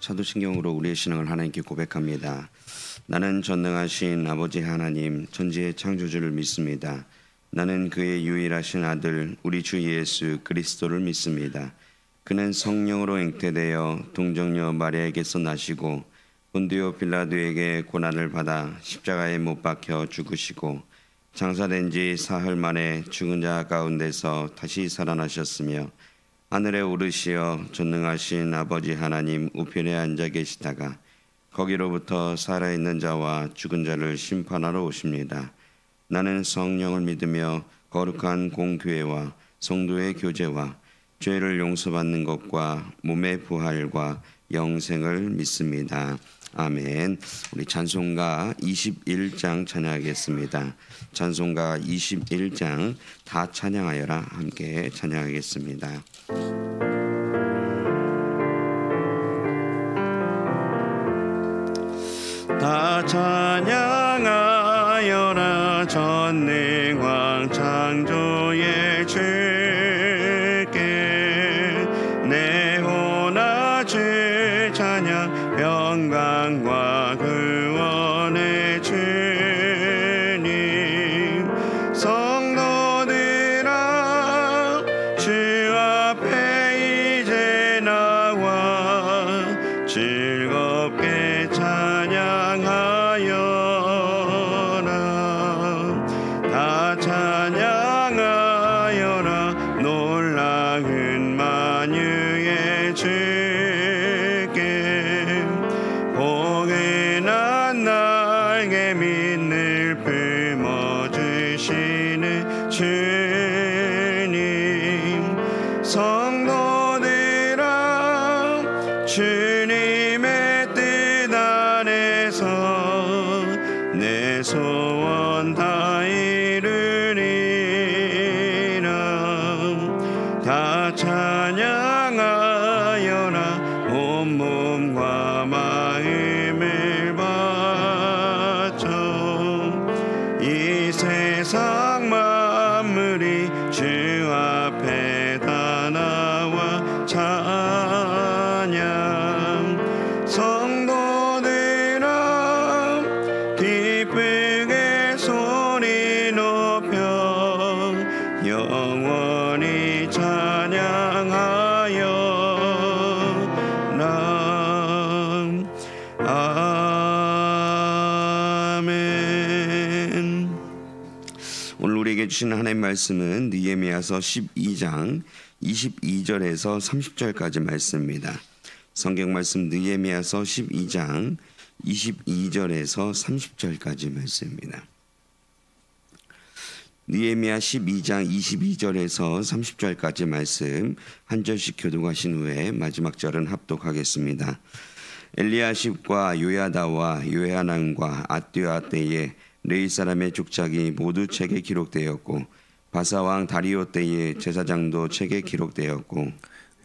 사도신경으로 우리의 신앙을 하나님께 고백합니다. 나는 전능하신 아버지 하나님 천지의 창조주를 믿습니다. 나는 그의 유일하신 아들 우리 주 예수 그리스도를 믿습니다. 그는 성령으로 잉태되어 동정녀 마리아에게서 나시고 본디오 빌라도에게 고난을 받아 십자가에 못 박혀 죽으시고 장사된 지 사흘 만에 죽은 자 가운데서 다시 살아나셨으며 하늘에 오르시어 전능하신 아버지 하나님 우편에 앉아 계시다가 거기로부터 살아있는 자와 죽은 자를 심판하러 오십니다. 나는 성령을 믿으며 거룩한 공교회와 성도의 교제와 죄를 용서받는 것과 몸의 부활과 영생을 믿습니다. 아멘. 우리 찬송가 21장 찬양하겠습니다. 찬송가 21장 다 찬양하여라 함께 찬양하겠습니다. 다 찬양하여라 전능왕 창조의 주께 내 혼아 주 찬양 영광과 구원의 주님 성도들아 주 앞에 이제 나와 즐겁게 찬양하여라 다 찬양하여라 놀라운 만유의 주께 포근한 날개 믿늘 품어주시는 주님 성도들아 주님의 뜻 안에서 내 소원 다 이루리라 다 찬양하여라 온몸과 마음을 바쳐 이 세상 만물이 주 앞에 다 나와 찬양 성도들아 기쁘게 소리 높여 영원히 찬양하여라 아멘. 오늘 우리에게 주신 하나님의 말씀은 느헤미야서 12장 22절에서 30절까지 말씀입니다. 성경 말씀 느헤미야서 12장 22절에서 30절까지 말씀입니다. 느헤미야 12장 22절에서 30절까지 말씀 한 절씩 교독하신 후에 마지막 절은 합독하겠습니다. 엘리야십과 요야다와 요야난과 앗드야 때에 레위 사람의 족장이 모두 책에 기록되었고 바사왕 다리오 때에 제사장도 책에 기록되었고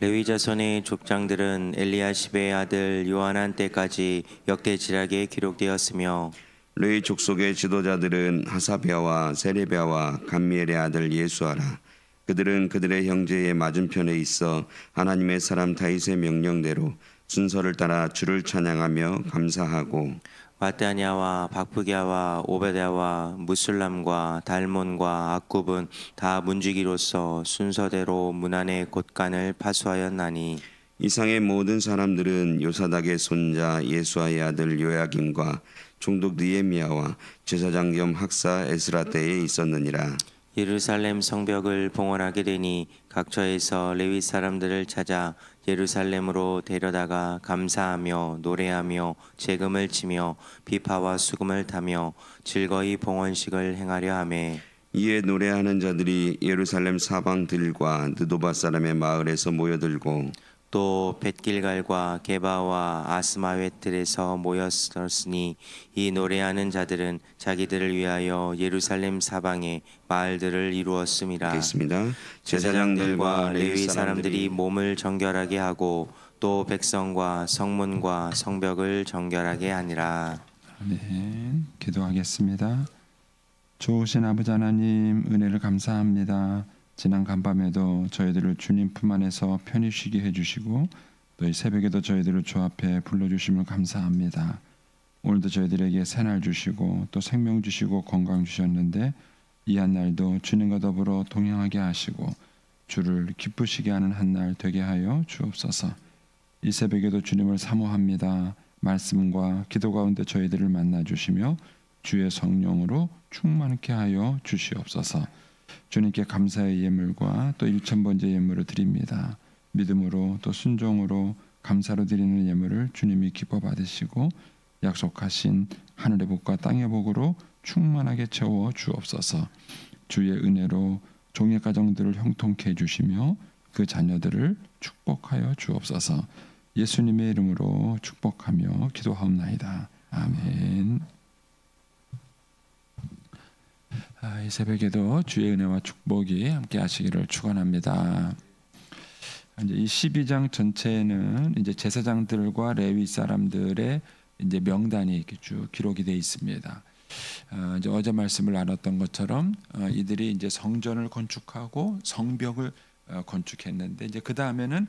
레위 자손의 족장들은 엘리야십의 아들 요하난 때까지 역대지략에 기록되었으며 레위 족속의 지도자들은 하사랴와 세레랴와 감미엘의 아들 예수아라. 그들은 그들의 형제의 맞은편에 있어 하나님의 사람 다윗의 명령대로 순서를 따라 주를 찬양하며 감사하고 마따냐와 박부랴와 오베랴와 무술람과 달몬과 악굽은 다 문지기로서 순서대로 문 안의 곳간을 파수하였나니 이상의 모든 사람들은 요사닥의 손자 예수아의 아들 요야김과 총독 느헤미야와 제사장 겸 학사 에스라 때에 있었느니라. 예루살렘 성벽을 봉헌하게 되니 각처에서 레위 사람들을 찾아 예루살렘으로 데려다가 감사하며 노래하며 제금을 치며 비파와 수금을 타며 즐거이 봉헌식을 행하려 하매 이에 노래하는 자들이 예루살렘 사방들과 느도바 사람의 마을에서 모여들고 또 벳길갈과 게바와 아스마웨틀에서 모였으니 이 노래하는 자들은 자기들을 위하여 예루살렘 사방에 마을들을 이루었음이라. 알겠습니다. 제사장들과 레위 사람들이 몸을 정결하게 하고 또 백성과 성문과 성벽을 정결하게 하니라. 아멘. 기도하겠습니다. 좋으신 아버지 하나님 은혜를 감사합니다. 지난 간밤에도 저희들을 주님 품 안에서 편히 쉬게 해주시고 또 이 새벽에도 저희들을 주 앞에 불러주심을 감사합니다. 오늘도 저희들에게 새날 주시고 또 생명 주시고 건강 주셨는데 이 한 날도 주님과 더불어 동행하게 하시고 주를 기쁘시게 하는 한 날 되게 하여 주옵소서. 이 새벽에도 주님을 사모합니다. 말씀과 기도 가운데 저희들을 만나 주시며 주의 성령으로 충만케 하여 주시옵소서. 주님께 감사의 예물과 또 1000번째 예물을 드립니다. 믿음으로 또 순종으로 감사로 드리는 예물을 주님이 기뻐 받으시고 약속하신 하늘의 복과 땅의 복으로 충만하게 채워 주옵소서. 주의 은혜로 종의 가정들을 형통케 해주시며 그 자녀들을 축복하여 주옵소서. 예수님의 이름으로 축복하며 기도하옵나이다. 아멘. 이 새벽에도 주의 은혜와 축복이 함께 하시기를 축원합니다. 이제 이 12장 전체에는 이제 제사장들과 레위 사람들의 이제 명단이 이렇게 쭉 기록이 되어 있습니다. 이제 어제 말씀을 나눴던 것처럼 이들이 이제 성전을 건축하고 성벽을 건축했는데 이제 그 다음에는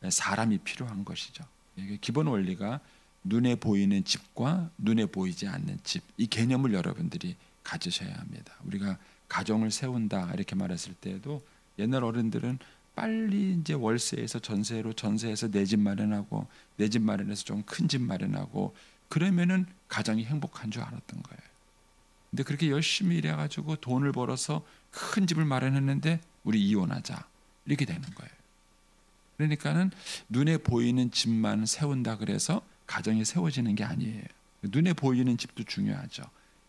사람이 필요한 것이죠. 이게 기본 원리가 눈에 보이는 집과 눈에 보이지 않는 집, 이 개념을 여러분들이 가지셔야 합니다. 우리가 가정을 세운다 이렇게 말했을 때에도 옛날 어른들은 빨리 이제 월세에서 전세에서 내 집 마련하고 내 집 마련해서 좀 큰 집 마련하고 그러면은 가정이 행복한 줄 알았던 거예요. 근데 그렇게 열심히 일해가지고 돈을 벌어서 큰 집을 마련했는데 우리 이혼하자 이렇게 되는 거예요. 그러니까는 눈에 보이는 집만 세운다 그래서 가정이 세워지는 게 아니에요. 눈에 보이는 집도 중요하죠.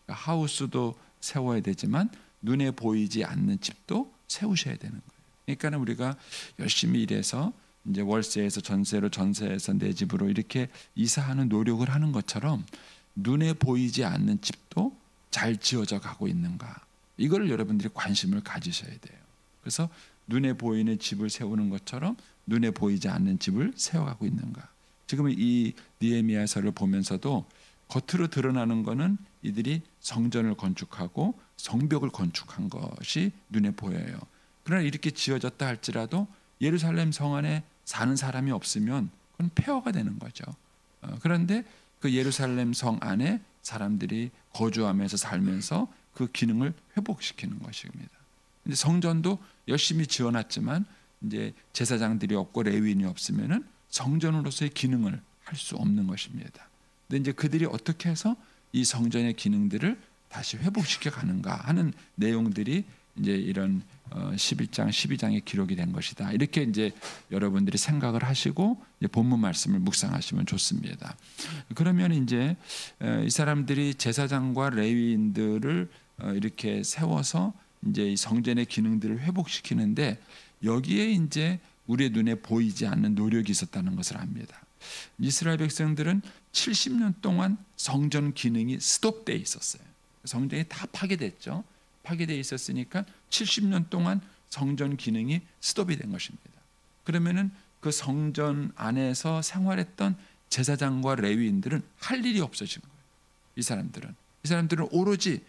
그러니까 하우스도 세워야 되지만 눈에 보이지 않는 집도 세우셔야 되는 거예요. 그러니까는 우리가 열심히 일해서 이제 월세에서 전세에서 내 집으로 이렇게 이사하는 노력을 하는 것처럼 눈에 보이지 않는 집도 잘 지어져 가고 있는가, 이걸 여러분들이 관심을 가지셔야 돼요. 그래서 눈에 보이는 집을 세우는 것처럼 눈에 보이지 않는 집을 세워가고 있는가. 지금 이 느헤미야서를 보면서도 겉으로 드러나는 것은 이들이 성전을 건축하고 성벽을 건축한 것이 눈에 보여요. 그러나 이렇게 지어졌다 할지라도 예루살렘 성 안에 사는 사람이 없으면 그건 폐허가 되는 거죠. 그런데 그 예루살렘 성 안에 사람들이 거주하면서 살면서 그 기능을 회복시키는 것입니다. 근데 성전도 열심히 지어놨지만 이제 제사장들이 없고 레위인이 없으면은 성전으로서의 기능을 할 수 없는 것입니다. 근데 이제 그들이 어떻게 해서 이 성전의 기능들을 다시 회복시켜 가는가 하는 내용들이 이제 이런 11장, 12장에 기록이 된 것이다. 이렇게 이제 여러분들이 생각을 하시고 이제 본문 말씀을 묵상하시면 좋습니다. 그러면 이제 이 사람들이 제사장과 레위인들을 이렇게 세워서 이제 이 성전의 기능들을 회복시키는데 여기에 이제 우리의 눈에 보이지 않는 노력이 있었다는 것을 압니다. 이스라엘 백성들은 70년 동안 성전 기능이 스톱돼 있었어요. 성전이 다 파괴됐죠. 파괴되어 있었으니까 70년 동안 성전 기능이 스톱이 된 것입니다. 그러면은 그 성전 안에서 생활했던 제사장과 레위인들은 할 일이 없어진 거예요. 이 사람들은 오로지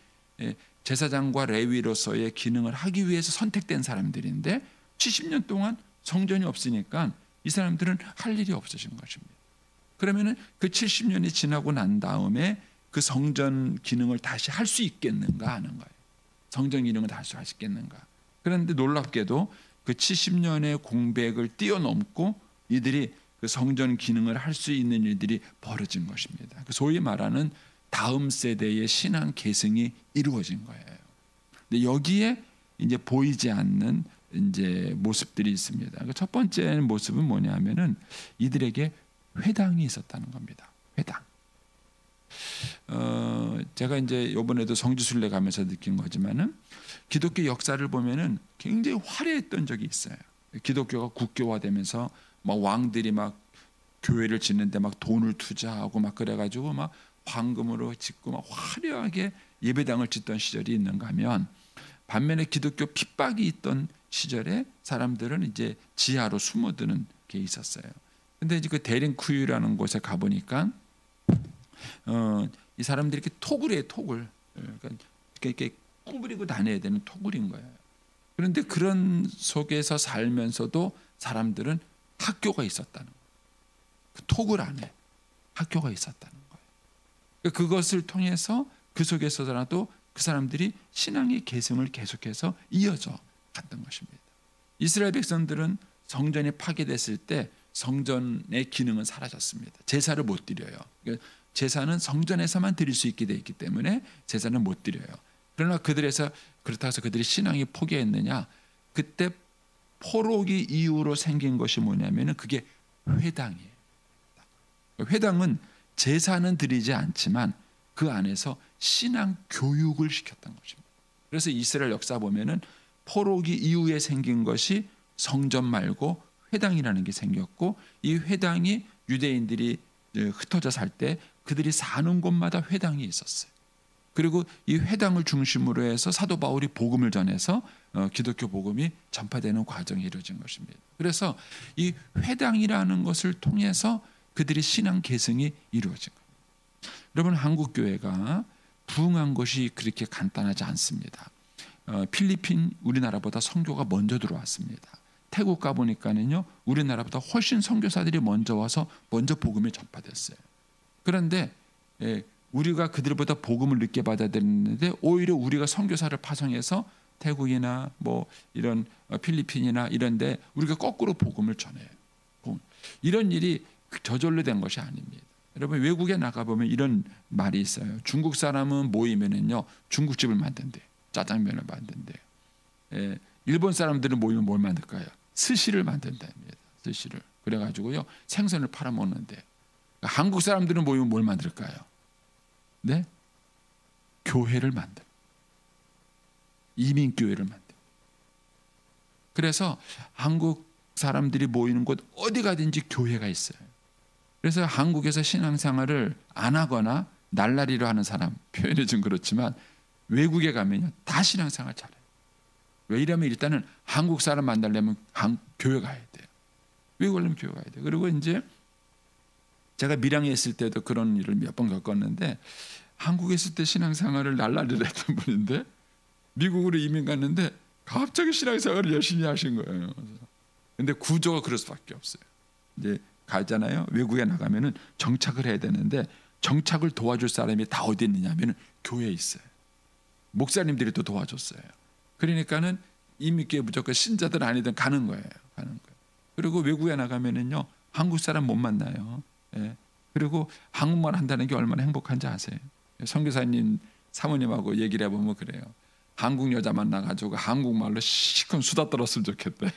제사장과 레위로서의 기능을 하기 위해서 선택된 사람들인데 70년 동안 성전이 없으니까 이 사람들은 할 일이 없어진 것입니다. 그러면은 그 70년이 지나고 난 다음에 그 성전 기능을 다시 할 수 있겠는가 하는 거예요. 성전 기능을 다시 할 수 있겠는가. 그런데 놀랍게도 그 70년의 공백을 뛰어넘고 이들이 그 성전 기능을 할 수 있는 일들이 벌어진 것입니다. 소위 말하는 다음 세대의 신앙 계승이 이루어진 거예요. 근데 여기에 이제 보이지 않는 이제 모습들이 있습니다. 첫 번째 모습은 뭐냐면은 이들에게 회당이 있었다는 겁니다. 회당. 제가 이제 이번에도 성지순례 가면서 느낀 거지만은 기독교 역사를 보면은 굉장히 화려했던 적이 있어요. 기독교가 국교화되면서 막 왕들이 막 교회를 짓는데 막 돈을 투자하고 막 그래가지고 막 황금으로 짓고 막 화려하게 예배당을 짓던 시절이 있는가 하면, 반면에 기독교 핍박이 있던 시절에 사람들은 이제 지하로 숨어드는 게 있었어요. 근데 이제 그 데린쿠유라는 곳에 가보니까 이 사람들이 이렇게 토굴 해요, 토굴. 그러니까 이렇게 꾸부리고 다녀야 되는 토굴인 거예요. 그런데 그런 속에서 살면서도 사람들은 학교가 있었다는 거예요. 그 토굴 안에 학교가 있었다는 거예요. 그것을 통해서 그 속에서라도 그 사람들이 신앙의 계승을 계속해서 이어져 갔던 것입니다. 이스라엘 백성들은 성전이 파괴됐을 때 성전의 기능은 사라졌습니다. 제사를 못 드려요. 제사는 성전에서만 드릴 수 있게 돼 있기 때문에 제사는 못 드려요. 그러나 그들에서 그렇다고 해서 그들이 신앙이 포기했느냐? 그때 포로기 이후로 생긴 것이 뭐냐면은 그게 회당이에요. 회당은 제사는 드리지 않지만 그 안에서 신앙 교육을 시켰던 것입니다. 그래서 이스라엘 역사 보면은 포로기 이후에 생긴 것이 성전 말고 회당이라는 게 생겼고, 이 회당이 유대인들이 흩어져 살 때 그들이 사는 곳마다 회당이 있었어요. 그리고 이 회당을 중심으로 해서 사도 바울이 복음을 전해서 기독교 복음이 전파되는 과정이 이루어진 것입니다. 그래서 이 회당이라는 것을 통해서 그들이 신앙 계승이 이루어진 겁니다. 여러분, 한국 교회가 부흥한 것이 그렇게 간단하지 않습니다. 필리핀 우리나라보다 선교가 먼저 들어왔습니다. 태국 가 보니까는요, 우리나라보다 훨씬 선교사들이 먼저 와서 먼저 복음이 전파됐어요. 그런데 우리가 그들보다 복음을 늦게 받아야 되는데 오히려 우리가 선교사를 파송해서 태국이나 뭐 이런 필리핀이나 이런데 우리가 거꾸로 복음을 전해요. 이런 일이 저절로 된 것이 아닙니다. 여러분, 외국에 나가 보면 이런 말이 있어요. 중국 사람은 모이면은요 중국집을 만든대, 짜장면을 만든대요. 일본 사람들은 모이면 뭘 만들까요? 스시를 만든답니다. 스시를. 그래가지고요 생선을 팔아 먹는데, 한국 사람들은 모이면 뭘 만들까요? 네, 교회를 만들. 이민교회를 만들. 그래서 한국 사람들이 모이는 곳 어디 가든지 교회가 있어요. 그래서 한국에서 신앙생활을 안 하거나 날라리로 하는 사람, 표현이 좀 그렇지만 외국에 가면요 다 신앙생활 잘해요. 왜 이러면 일단은 한국 사람 만나려면 교회 가야 돼요. 외국 가려면 교회 가야 돼요. 그리고 이제 제가 밀양에 있을 때도 그런 일을 몇 번 겪었는데, 한국에 있을 때 신앙생활을 날라리로 했던 분인데 미국으로 이민 갔는데 갑자기 신앙생활을 열심히 하신 거예요. 근데 구조가 그럴 수밖에 없어요. 이제 가잖아요. 외국에 나가면은 정착을 해야 되는데 정착을 도와줄 사람이 다 어디 있느냐면은 교회에 있어요. 목사님들이 또 도와줬어요. 그러니까는 이민교회 무조건 신자들 아니든 가는 거예요. 그리고 외국에 나가면은요 한국 사람 못 만나요. 그리고 한국말 한다는 게 얼마나 행복한지 아세요? 선교사님 사모님하고 얘기를 해보면 그래요. 한국 여자 만나가지고 한국말로 시큰 수다 떨었으면 좋겠대.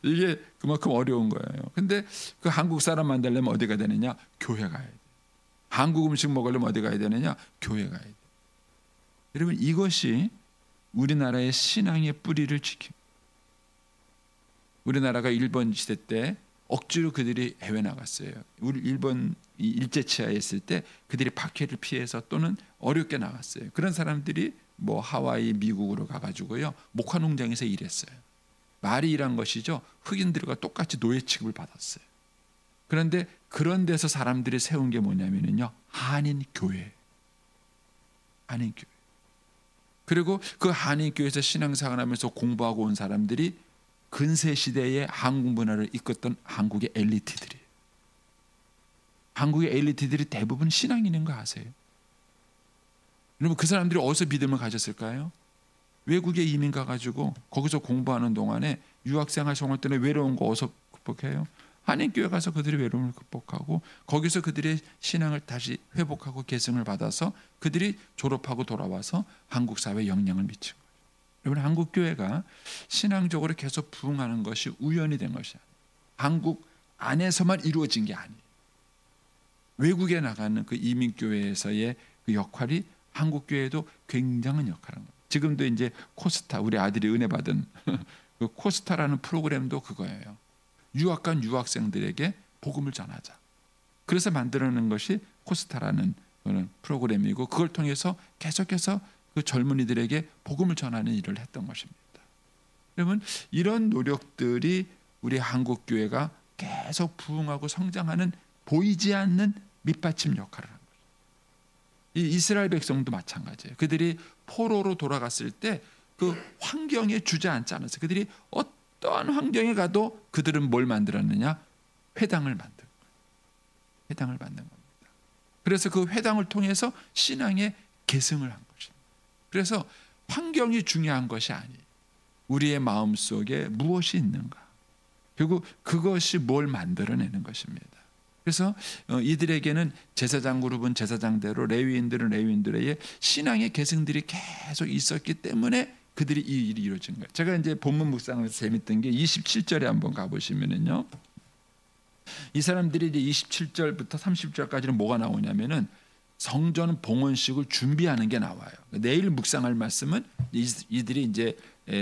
이게 그만큼 어려운 거예요. 근데 그 한국 사람 만나려면 어디 가야 되느냐? 교회 가야 돼. 한국 음식 먹으려면 어디 가야 되느냐? 교회 가야 돼. 여러분, 이것이 우리나라의 신앙의 뿌리를 지킵니다. 우리나라가 일본 시대 때 억지로 그들이 해외 나갔어요. 우리 일본 일제 치하에 있을 때 그들이 박해를 피해서 또는 어렵게 나갔어요. 그런 사람들이 뭐 하와이, 미국으로 가가지고요 목화 농장에서 일했어요. 말이 일한 것이죠. 흑인들과 똑같이 노예 취급을 받았어요. 그런데 그런 데서 사람들이 세운 게 뭐냐면요 한인 교회. 그리고 그 한인 교회에서 신앙생활하면서 공부하고 온 사람들이 근세 시대의 한국 문화를 이끌었던 한국의 엘리트들이에요. 한국의 엘리트들이 대부분 신앙인인 거 아세요? 여러분, 그 사람들이 어디서 믿음을 가졌을까요? 외국에 이민 가가지고 거기서 공부하는 동안에 유학생활 생활 때문에 외로운 거 어디서 극복해요? 한인교회 가서 그들이 외로움을 극복하고 거기서 그들의 신앙을 다시 회복하고 계승을 받아서 그들이 졸업하고 돌아와서 한국 사회에 영향을 미친 거예요. 여러분, 한국 교회가 신앙적으로 계속 부흥하는 것이 우연히 된 것이 아니에요. 한국 안에서만 이루어진 게 아니에요. 외국에 나가는 그 이민교회에서의 그 역할이 한국 교회에도 굉장한 역할을 합니다. 지금도 이제 코스타, 우리 아들이 은혜 받은 그 코스타라는 프로그램도 그거예요. 유학 간 유학생들에게 복음을 전하자. 그래서 만들어낸 것이 코스타라는 그런 프로그램이고, 그걸 통해서 계속해서 그 젊은이들에게 복음을 전하는 일을 했던 것입니다. 여러분, 이런 노력들이 우리 한국 교회가 계속 부흥하고 성장하는 보이지 않는 밑받침 역할을 한 거죠. 이 이스라엘 백성도 마찬가지예요. 그들이 포로로 돌아갔을 때 그 환경에 주저앉지 않았어요. 그들이 어떠한 환경에 가도 그들은 뭘 만들었느냐? 회당을 만든 거예요. 회당을 만든 겁니다. 그래서 그 회당을 통해서 신앙의 계승을 한 것입니다. 그래서 환경이 중요한 것이 아니에요. 우리의 마음속에 무엇이 있는가, 결국 그것이 뭘 만들어내는 것입니다. 그래서 이들에게는 제사장 그룹은 제사장대로, 레위인들은 레위인들의 신앙의 계승들이 계속 있었기 때문에 그들이 이 일이 이루어진 거예요. 제가 이제 본문 묵상하면서 재밌던 게 27절에 한번 가보시면은요, 이 사람들이 이제 27절부터 30절까지는 뭐가 나오냐면은 성전 봉헌식을 준비하는 게 나와요. 내일 묵상할 말씀은 이들이 이제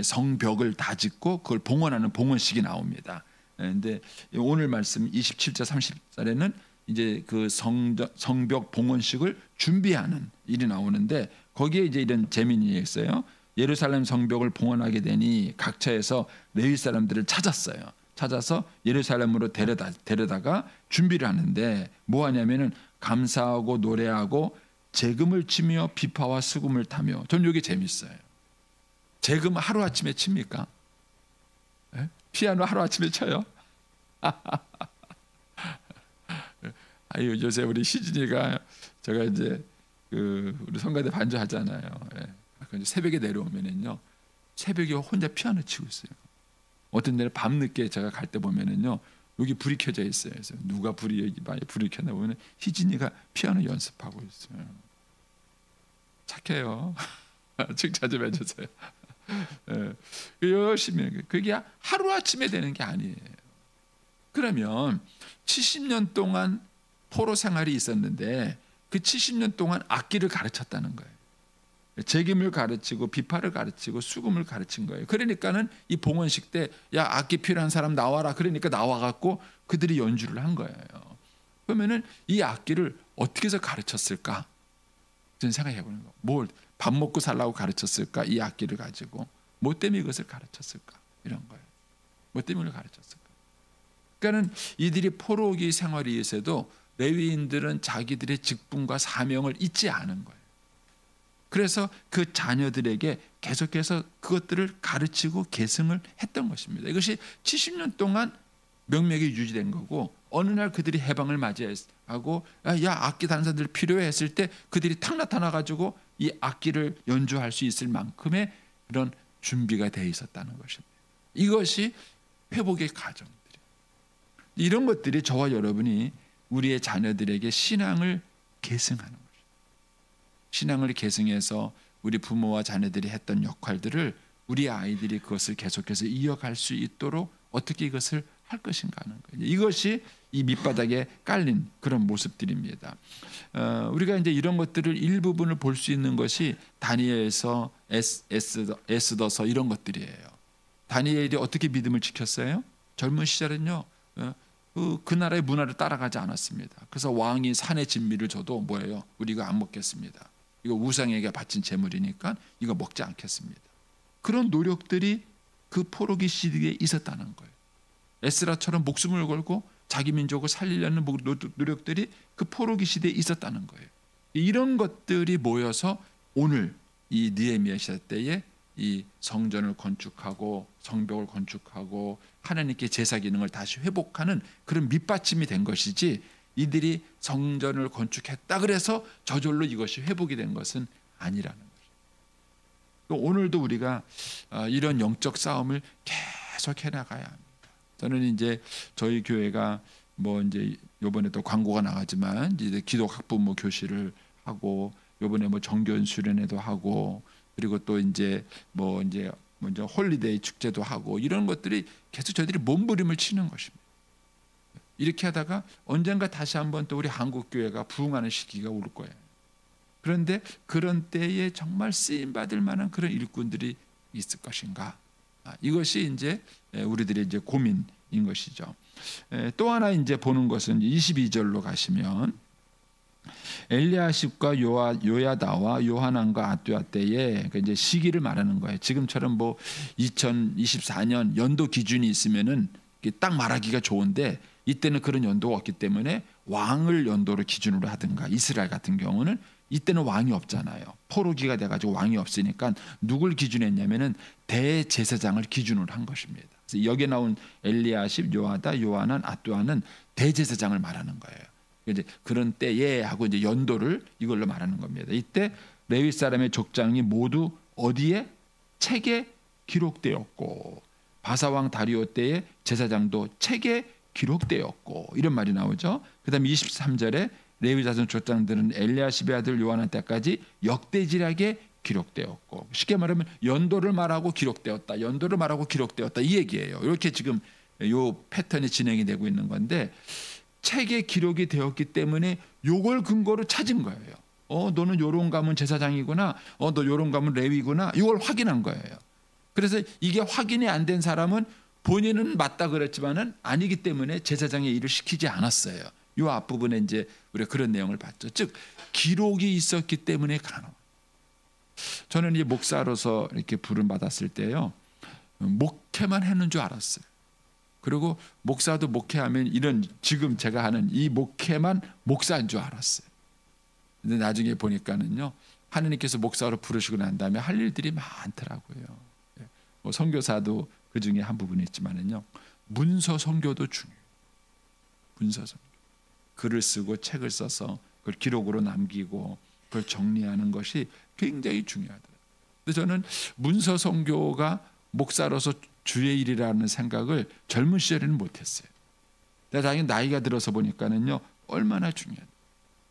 성벽을 다 짓고 그걸 봉헌하는 봉헌식이 나옵니다. 근데 오늘 말씀 27절 30절에는 이제 그 성벽 봉헌식을 준비하는 일이 나오는데, 거기에 이제 이런 재미있는 일이 있어요. 예루살렘 성벽을 봉헌하게 되니 각처에서 레위 사람들을 찾았어요. 찾아서 예루살렘으로 데려다가 준비를 하는데 뭐 하냐면은 감사하고 노래하고 재금을 치며 비파와 수금을 타며. 전 이게 재밌어요. 재금 하루아침에 칩니까? 네? 피아노 하루아침에 쳐요? 아유, 요새 우리 시진이가, 제가 이제 우리 성가대 반주하잖아요. 예. 새벽에 내려오면은요, 새벽에 혼자 피아노 치고 있어요. 어떤 날에 밤늦게 제가 갈 때 보면은요, 여기 불이 켜져 있어요. 그래서 누가 불이 켰나 보면 희진이가 피아노 연습하고 있어요. 착해요. 칭찬 좀 해주세요. 예. 열심히. 그게 하루아침에 되는 게 아니에요. 그러면 70년 동안 포로 생활이 있었는데 그 70년 동안 악기를 가르쳤다는 거예요. 재김을 가르치고 비파를 가르치고 수금을 가르친 거예요. 그러니까는 이 봉헌식 때 야, 악기 필요한 사람 나와라. 그러니까 나와갖고 그들이 연주를 한 거예요. 그러면은 이 악기를 어떻게 해서 가르쳤을까? 저는 생각해보는 거. 뭘 밥 먹고 살라고 가르쳤을까? 이 악기를 가지고 뭐 때문에 이것을 가르쳤을까? 이런 거예요. 뭐 때문에 가르쳤을까? 그러니까는 이들이 포로기 생활이 있어도 레위인들은 자기들의 직분과 사명을 잊지 않은 거예요. 그래서 그 자녀들에게 계속해서 그것들을 가르치고 계승을 했던 것입니다. 이것이 70년 동안 명맥이 유지된 거고, 어느 날 그들이 해방을 맞이하고 야, 악기 단사들 필요해 했을 때 그들이 탁 나타나가지고 이 악기를 연주할 수 있을 만큼의 그런 준비가 되어 있었다는 것입니다. 이것이 회복의 과정들이에요. 이런 것들이 저와 여러분이 우리의 자녀들에게 신앙을 계승하는 것입니다. 신앙을 계승해서 우리 부모와 자녀들이 했던 역할들을 우리 아이들이 그것을 계속해서 이어갈 수 있도록 어떻게 이것을 할 것인가 하는 거예요. 이것이 이 밑바닥에 깔린 그런 모습들입니다. 우리가 이제 이런 것들을 일부분을 볼 수 있는 것이 다니엘서, 에스더서 이런 것들이에요. 다니엘이 어떻게 믿음을 지켰어요? 젊은 시절은요, 그 나라의 문화를 따라가지 않았습니다. 그래서 왕이 산의 진미를 줘도 뭐예요? 우리가 안 먹겠습니다. 이거 우상에게 바친 제물이니까 이거 먹지 않겠습니다. 그런 노력들이 그 포로기 시대에 있었다는 거예요. 에스라처럼 목숨을 걸고 자기 민족을 살리려는 노력들이 그 포로기 시대에 있었다는 거예요. 이런 것들이 모여서 오늘 이 느헤미야 시대 때에 이 성전을 건축하고 성벽을 건축하고 하나님께 제사 기능을 다시 회복하는 그런 밑받침이 된 것이지, 이들이 성전을 건축했다 그래서 저절로 이것이 회복이 된 것은 아니라는 거죠. 오늘도 우리가 이런 영적 싸움을 계속 해나가야 합니다. 저는 이제 저희 교회가 뭐 이제 이번에 또 광고가 나가지만 이제 기독 학부모 교실을 하고, 이번에 뭐 정교연 수련회도 하고, 그리고 또 이제 먼저 홀리데이 축제도 하고, 이런 것들이 계속 저희들이 몸부림을 치는 것입니다. 이렇게 하다가 언젠가 다시 한번 또 우리 한국 교회가 부흥하는 시기가 올 거예요. 그런데 그런 때에 정말 쓰임 받을 만한 그런 일꾼들이 있을 것인가? 이것이 이제 우리들의 이제 고민인 것이죠. 또 하나 이제 보는 것은 22절로 가시면 엘리야십과 요야다와 요하난과 아뚜야 때에 이제 시기를 말하는 거예요. 지금처럼 뭐 2024년 연도 기준이 있으면은 딱 말하기가 좋은데, 이때는 그런 연도가 없기 때문에 왕을 연도로 기준으로 하든가, 이스라엘 같은 경우는 이때는 왕이 없잖아요. 포로기가 돼가지고 왕이 없으니까 누굴 기준했냐면은 대제사장을 기준으로 한 것입니다. 그래서 여기에 나온 엘리야십, 요아다, 요하난, 앗두아는 대제사장을 말하는 거예요. 이제 그런 때에 하고 이제 연도를 이걸로 말하는 겁니다. 이때 레위 사람의 족장이 모두 어디에? 책에 기록되었고, 바사왕 다리오 때의 제사장도 책에 기록되었고, 이런 말이 나오죠. 그다음에 23절에 레위 자손 족장들은 엘리야십의 아들 요하난 때까지 역대지략에 기록되었고, 쉽게 말하면 연도를 말하고 기록되었다, 연도를 말하고 기록되었다, 이 얘기예요. 이렇게 지금 요 패턴이 진행이 되고 있는 건데, 책에 기록이 되었기 때문에 요걸 근거로 찾은 거예요. 너는 요런 가문 제사장이구나, 너 요런 가문 레위구나, 이걸 확인한 거예요. 그래서 이게 확인이 안 된 사람은 본인은 맞다 그랬지만은 아니기 때문에 제사장의 일을 시키지 않았어요. 요 앞부분에 이제 우리가 그런 내용을 봤죠. 즉 기록이 있었기 때문에 가능. 저는 이 목사로서 이렇게 부름 받았을 때요, 목회만 했는 줄 알았어요. 그리고 목사도 목회하면 이런 지금 제가 하는 이 목회만 목사인 줄 알았어요. 근데 나중에 보니까는요, 하느님께서 목사로 부르시고 난 다음에 할 일들이 많더라고요. 뭐 선교사도 그 중에 한 부분이 있지만은요, 문서 선교도 중요해요. 문서 선교. 글을 쓰고 책을 써서 그걸 기록으로 남기고 그걸 정리하는 것이 굉장히 중요하더라고요. 근데 저는 문서 선교가 목사로서 주의 일이라는 생각을 젊은 시절에는 못했어요. 나중에 나이가 들어서 보니까는요, 얼마나 중요하다.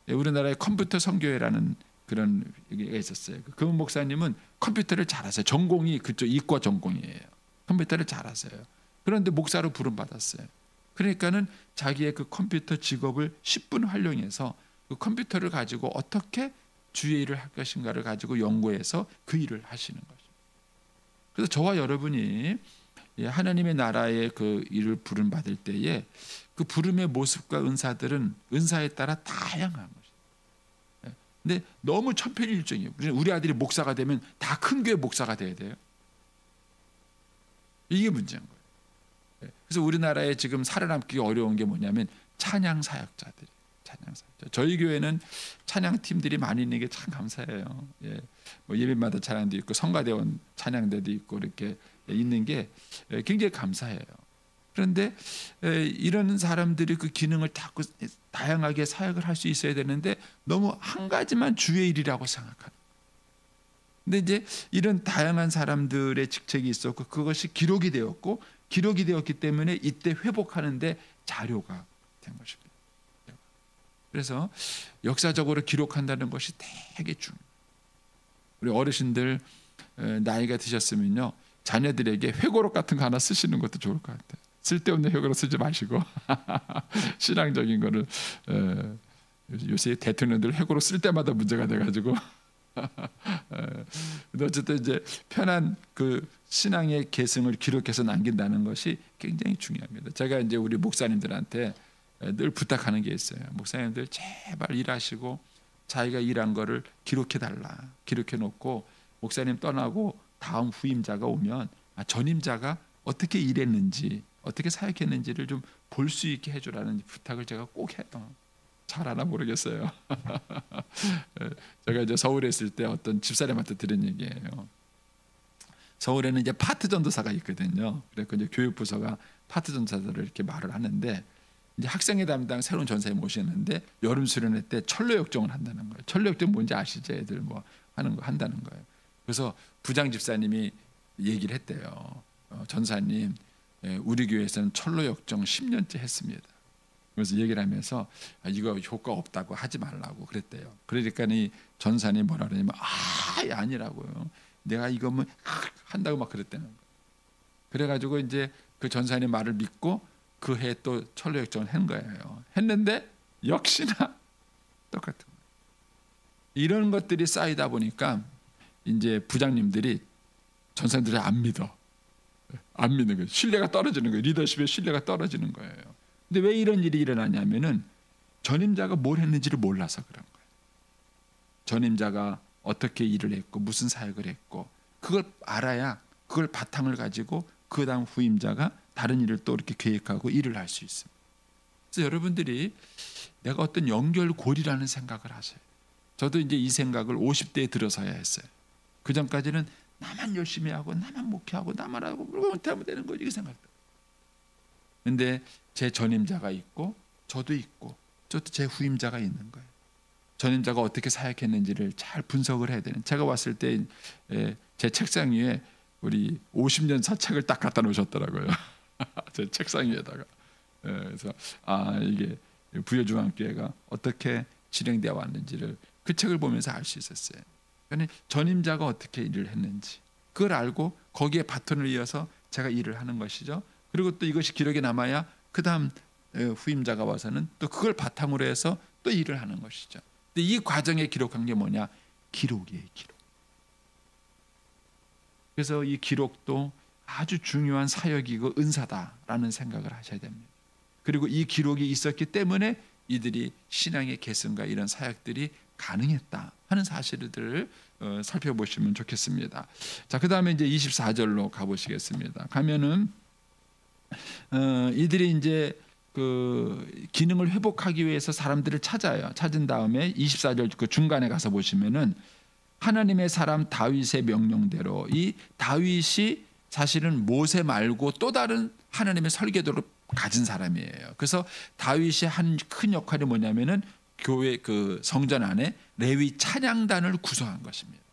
우리나라에 컴퓨터 선교회라는 그런 얘기가 있었어요. 그 목사님은 컴퓨터를 잘하세요. 전공이 그쪽 이과 전공이에요. 컴퓨터를 잘하세요. 그런데 목사로 부름 받았어요. 그러니까는 자기의 그 컴퓨터 직업을 10분 활용해서 그 컴퓨터를 가지고 어떻게 주의 일을 할 것인가를 가지고 연구해서 그 일을 하시는 거죠. 그래서 저와 여러분이 하나님의 나라의 그 일을 부름 받을 때에 그 부름의 모습과 은사들은 은사에 따라 다양한 것이에요. 근데 너무 천편일정이에요. 우리 아들이 목사가 되면 다 큰 교회 목사가 돼야 돼요. 이게 문제인 거예요. 그래서 우리나라에 지금 살아남기 어려운 게 뭐냐면 찬양 사역자들이. 저희 교회는 찬양 팀들이 많이 있는 게 참 감사해요. 뭐 예배마다 찬양도 있고 성가대원 찬양대도 있고 이렇게 있는 게 굉장히 감사해요. 그런데 이런 사람들이 그 기능을 다양하게 사역을 할 수 있어야 되는데 너무 한 가지만 주의 일이라고 생각하는. 근데 이제 이런 다양한 사람들의 직책이 있었고 그것이 기록이 되었고 기록이 되었기 때문에 이때 회복하는데 자료가 된 것입니다. 그래서 역사적으로 기록한다는 것이 되게 중요해요. 우리 어르신들 나이가 드셨으면요, 자녀들에게 회고록 같은 거 하나 쓰시는 것도 좋을 것 같아요. 쓸데없는 회고록 쓰지 마시고 신앙적인 거를 요새 대통령들 회고록 쓸 때마다 문제가 돼가지고 근데 어쨌든 이제 편한 그 신앙의 계승을 기록해서 남긴다는 것이 굉장히 중요합니다. 제가 이제 우리 목사님들한테 늘 부탁하는 게 있어요. 목사님들 제발 일하시고 자기가 일한 거를 기록해 달라. 기록해 놓고 목사님 떠나고 다음 후임자가 오면 전임자가 어떻게 일했는지 어떻게 사역했는지를 좀 볼 수 있게 해주라는 부탁을 제가 꼭 해요. 잘하나 모르겠어요. 제가 이제 서울에 있을 때 어떤 집사람한테 들은 얘기예요. 서울에는 이제 파트 전도사가 있거든요. 그래서 이제 교육부서가 파트 전도사들을 이렇게 말을 하는데 이제 학생회 담당 새로운 전사에 모시는데 여름 수련회 때 철로 역정을 한다는 거예요. 철로 역정 뭔지 아시죠? 애들 뭐 하는 거 한다는 거예요. 그래서 부장 집사님이 얘기를 했대요. 전사님, 우리 교회에서는 철로 역정 10년째 했습니다. 그래서 얘기를 하면서 이거 효과 없다고 하지 말라고 그랬대요. 그러니까 이 전사님 뭐라 그러냐면 아니라고요. 내가 이거 뭐 한다고 막 그랬다는 거예요. 그래가지고 이제 그 전사님 말을 믿고 그 해 또 철로 역정을 한 거예요. 했는데 역시나 똑같은 거예요. 이런 것들이 쌓이다 보니까 이제 부장님들이 전사님들을 안 믿는 거예요. 신뢰가 떨어지는 거예요. 리더십의 신뢰가 떨어지는 거예요. 근데 왜 이런 일이 일어나냐면은 전임자가 뭘 했는지를 몰라서 그런 거예요. 전임자가 어떻게 일을 했고 무슨 사역을 했고 그걸 알아야 그걸 바탕을 가지고 그 다음 후임자가 다른 일을 또 이렇게 계획하고 일을 할 수 있습니다. 그래서 여러분들이 내가 어떤 연결고리라는 생각을 하세요. 저도 이제 이 생각을 50대에 들어서야 했어요. 그 전까지는 나만 열심히 하고 나만 목회하고 나만 하고 못하면 되는 거지, 이 생각도. 근데 제 전임자가 있고 저도 있고 저도 제 후임자가 있는 거예요. 전임자가 어떻게 사역했는지를 잘 분석을 해야 되는. 제가 왔을 때 제 책상 위에 우리 50년 차 책을 딱 갖다 놓으셨더라고요. 제 책상 위에다가. 그래서 이게 부여중앙교회가 어떻게 진행되어 왔는지를 그 책을 보면서 알 수 있었어요. 그러니까 전임자가 어떻게 일을 했는지 그걸 알고 거기에 바톤을 이어서 제가 일을 하는 것이죠. 그리고 또 이것이 기록에 남아야 그 다음 후임자가 와서는 또 그걸 바탕으로 해서 또 일을 하는 것이죠. 근데 이 과정에 기록한 게 뭐냐? 기록이에요, 기록. 그래서 이 기록도 아주 중요한 사역이고 은사다라는 생각을 하셔야 됩니다. 그리고 이 기록이 있었기 때문에 이들이 신앙의 계승과 이런 사역들이 가능했다 하는 사실들을 살펴보시면 좋겠습니다. 자, 그 다음에 이제 24절로 가보시겠습니다. 가면은 이들이 이제 그 기능을 회복하기 위해서 사람들을 찾아요. 찾은 다음에 24절 그 중간에 가서 보시면은 하나님의 사람 다윗의 명령대로, 이 다윗이 사실은 모세 말고 또 다른 하나님의 설계도를 가진 사람이에요. 그래서 다윗이 한 큰 역할이 뭐냐면은 교회 그 성전 안에 레위 찬양단을 구성한 것입니다.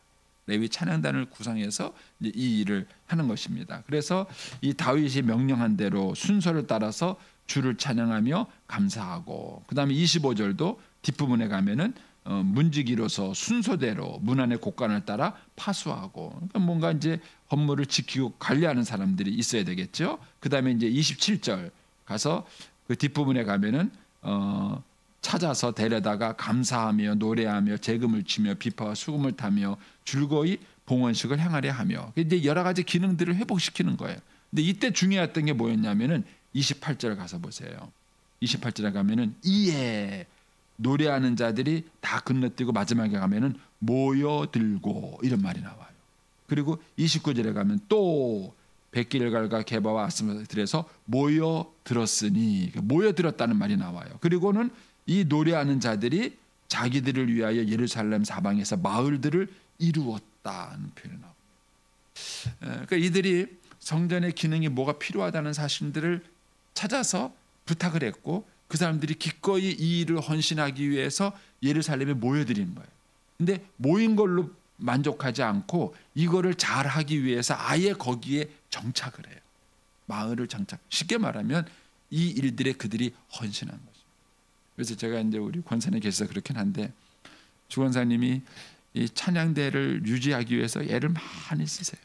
레위 찬양단을 구성해서 이제 이 일을 하는 것입니다. 그래서 이 다윗이 명령한 대로 순서를 따라서 주를 찬양하며 감사하고, 그다음에 25절도 뒷부분에 가면은 문지기로서 순서대로 문 안의 곳간을 따라 파수하고, 그러니까 뭔가 이제 헌물을 지키고 관리하는 사람들이 있어야 되겠죠. 그다음에 이제 27절 가서 그 뒷부분에 가면은 찾아서 데려다가 감사하며 노래하며 재금을 치며 비파와 수금을 타며 즐거이 봉헌식을 행하려 하며, 이제 여러 가지 기능들을 회복시키는 거예요. 근데 이때 중요했던 게 뭐였냐면은 28절 가서 보세요. 28절에 가면은 이에 노래하는 자들이 다 건너뛰고 마지막에 가면은 모여들고 이런 말이 나와요. 그리고 29절에 가면 또 백길갈과 게바와 아스마들에서 모여들었으니, 모여들었다는 말이 나와요. 그리고는 이 노래하는 자들이 자기들을 위하여 예루살렘 사방에서 마을들을 이루었다는 표현이 나옵니다. 그러니까 이들이 성전의 기능이 뭐가 필요하다는 사실들을 찾아서 부탁을 했고, 그 사람들이 기꺼이 이 일을 헌신하기 위해서 예루살렘에 모여드린 거예요. 근데 모인 걸로 만족하지 않고 이거를 잘 하기 위해서 아예 거기에 정착을 해요. 마을을 정착. 쉽게 말하면 이 일들에 그들이 헌신한 거죠. 그래서 제가 이제 우리 권산에 계셔서 그렇긴 한데, 주 권사님이 이 찬양대를 유지하기 위해서 애를 많이 쓰세요.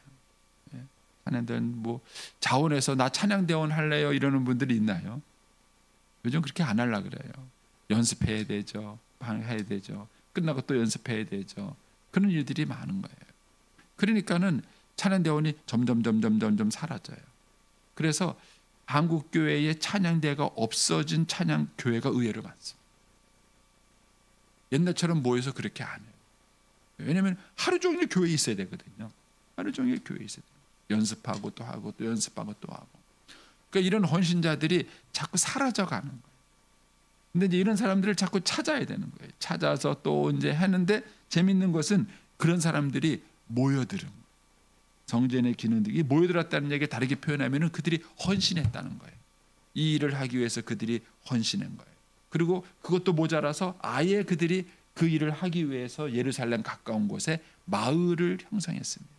찬양대는 뭐 자원해서 나 찬양대원 할래요 이러는 분들이 있나요? 요즘 그렇게 안 하려 그래요. 연습해야 되죠. 해야 되죠. 끝나고 또 연습해야 되죠. 그런 일들이 많은 거예요. 그러니까는 찬양대원이 점점 사라져요. 그래서 한국 교회에 찬양대가 없어진 찬양 교회가 의외로 많습니다. 옛날처럼 모여서 그렇게 안 해요. 왜냐하면 하루 종일 교회에 있어야 되거든요. 하루 종일 교회에 있어야 돼요. 연습하고 또 하고 또 연습하고 또 하고. 그러니까 이런 헌신자들이 자꾸 사라져가는 거예요. 근데 이제 이런 사람들을 자꾸 찾아야 되는 거예요. 찾아서 또 이제 하는데 재밌는 것은 그런 사람들이 모여들은 거예요. 성전의 기능들이 모여들었다는 얘기를 다르게 표현하면은 그들이 헌신했다는 거예요. 이 일을 하기 위해서 그들이 헌신한 거예요. 그리고 그것도 모자라서 아예 그들이 그 일을 하기 위해서 예루살렘 가까운 곳에 마을을 형성했습니다.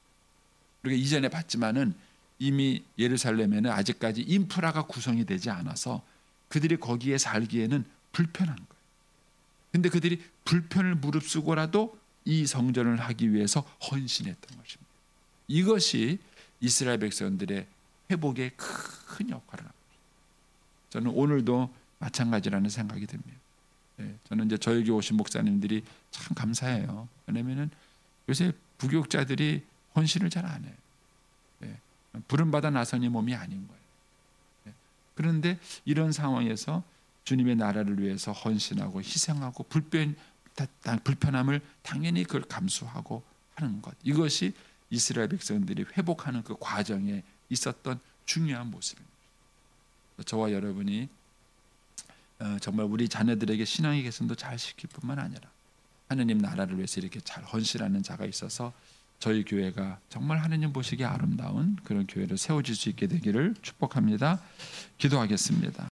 우리가 이전에 봤지만은 이미 예루살렘에는 아직까지 인프라가 구성이 되지 않아서 그들이 거기에 살기에는 불편한 거예요. 근데 그들이 불편을 무릅쓰고라도 이 성전을 하기 위해서 헌신했던 것입니다. 이것이 이스라엘 백성들의 회복에 큰 역할을 합니다. 저는 오늘도 마찬가지라는 생각이 듭니다. 저는 이제 저에게 오신 목사님들이 참 감사해요. 왜냐하면 요새 부교육자들이 헌신을 잘 안 해요. 부름받아 나선이 몸이 아닌 거예요. 그런데 이런 상황에서 주님의 나라를 위해서 헌신하고 희생하고 불편함을 당연히 그걸 감수하고 하는 것, 이것이 이스라엘 백성들이 회복하는 그 과정에 있었던 중요한 모습입니다. 저와 여러분이 정말 우리 자녀들에게 신앙의 개선도 잘 시킬 뿐만 아니라 하느님 나라를 위해서 이렇게 잘 헌신하는 자가 있어서 저희 교회가 정말 하느님 보시기에 아름다운 그런 교회로 세워질 수 있게 되기를 축복합니다. 기도하겠습니다.